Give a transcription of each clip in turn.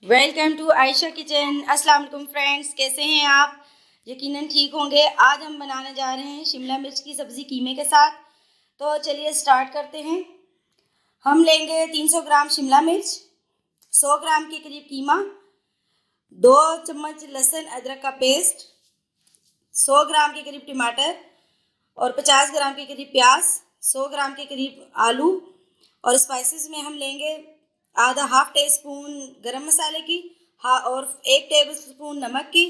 Welcome to Ayesha kitchen. अस्सलाम वालेकुम friends, कैसे हैं आप? यकीनन ठीक होंगे। आज हम बनाने जा रहे हैं शिमला मिर्च की सब्ज़ी कीमे के साथ। तो चलिए स्टार्ट करते हैं। हम लेंगे 300 ग्राम शिमला मिर्च, 100 ग्राम के करीब कीमा, 2 चम्मच लहसुन अदरक का पेस्ट, 100 ग्राम के करीब टमाटर और 50 ग्राम के करीब प्याज, 100 ग्राम के करीब आलू। और स्पाइसेस में हम लेंगे हाफ टी स्पून गरम मसाले की, और 1 टेबल स्पून नमक की,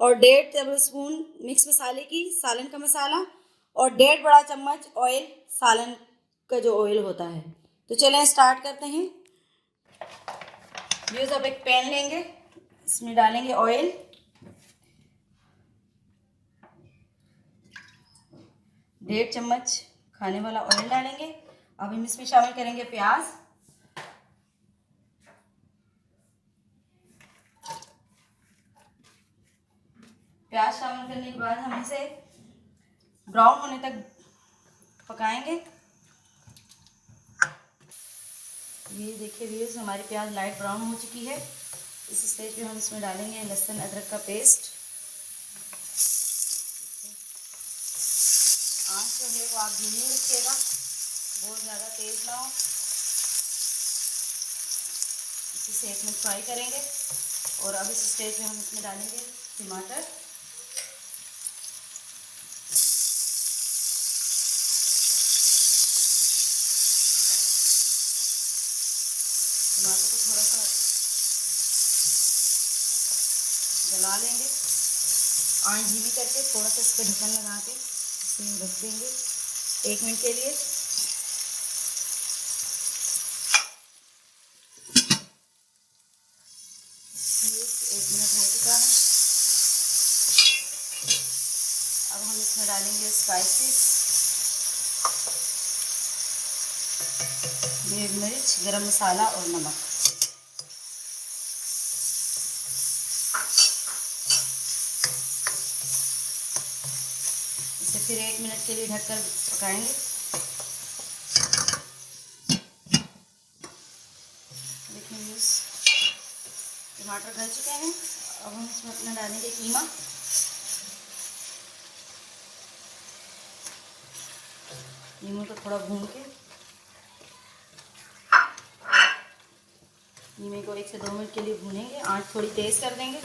और 1.5 टेबल स्पून मिक्स मसाले की, सालन का मसाला, और 1.5 बड़ा चम्मच ऑयल, सालन का जो ऑयल होता है। तो चलें स्टार्ट करते हैं। व्यूज़, अब एक पैन लेंगे, इसमें डालेंगे ऑयल, डेढ़ चम्मच खाने वाला ऑयल डालेंगे। अब हम इसमें शामिल करेंगे प्याज, प्याज शामिल करने के बाद हम इसे ब्राउन होने तक पकाएंगे। ये देखिए व्यूअर्स, हमारी प्याज लाइट ब्राउन हो चुकी है। इस स्टेज पे हम इसमें डालेंगे लहसुन अदरक का पेस्ट। आंच जो है वो आप धीमी रखिएगा, बहुत ज़्यादा तेज़ ना हो। इसी से 1 मिनट फ्राई करेंगे। और अब इस स्टेज में हम इसमें डालेंगे टमाटर, टमाटर को थोड़ा सा गला लेंगे। आंच धीमी करके थोड़ा सा इस पर ढक्कन लगा के इसे रख देंगे 1 मिनट के लिए। 1 मिनट हो चुका है। अब हम इसमें डालेंगे स्पाइसेस, मिर्च, गरम मसाला और नमक। इसे फिर 1 मिनट के लिए ढककर पकाएंगे। देखिए टमाटर गल चुके हैं। अब हम इसमें अपना डालेंगे कीमा। कीमे को थोड़ा भून के कीमे को 1 से 2 मिनट के लिए भूनेंगे। आंच थोड़ी तेज़ कर देंगे।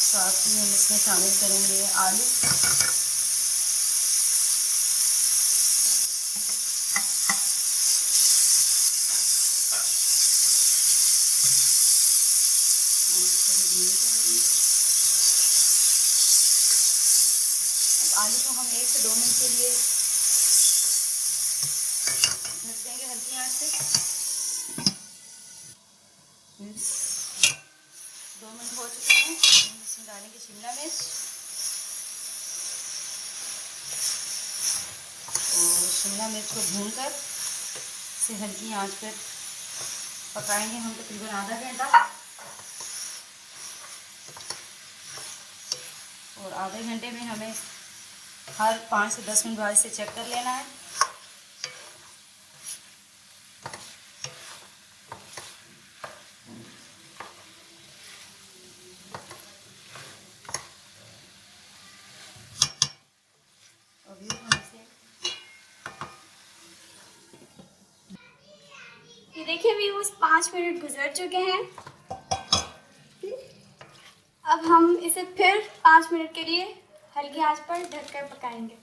साथ ही हम इसमें शामिल करेंगे आलू, आलू को हम 1 से 2 मिनट के लिए ढक देंगे हल्की आंच से। 2 मिनट हो चुके हैं। हम इसमें डालेंगे शिमला मिर्च और शिमला मिर्च को भूनकर इसे हल्की आंच पर पकाएंगे हम तकरीबन आधा घंटा। और आधे घंटे में हमें हर 5 से 10 मिनट बाद इसे चेक कर लेना है। अभी हम इसे ये देखिए व्यूअर्स, 5 मिनट गुजर चुके हैं। अब हम इसे फिर 5 मिनट के लिए हल्की आंच पर ढककर पकाएंगे।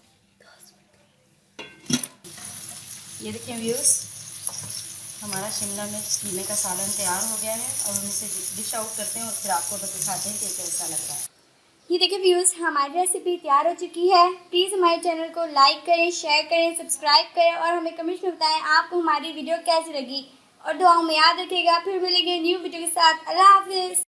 ये देखिए व्यूअर्स, हमारा शिमला मिर्च कीमे का सालन तैयार हो गया है। अब हम इसे डिश आउट करते हैं और फिर आपको दिखाते हैं कि कैसा लग रहा है। ये देखिए व्यूअर्स, हमारी रेसिपी तैयार हो चुकी है। प्लीज़ हमारे चैनल को लाइक करें, शेयर करें, सब्सक्राइब करें और हमें कमेंट्स में बताएं आपको हमारी वीडियो कैसी लगी। और दुआओं में याद रखिएगा। फिर मिलेंगे न्यू वीडियो के साथ। अल्लाह हाफिज़।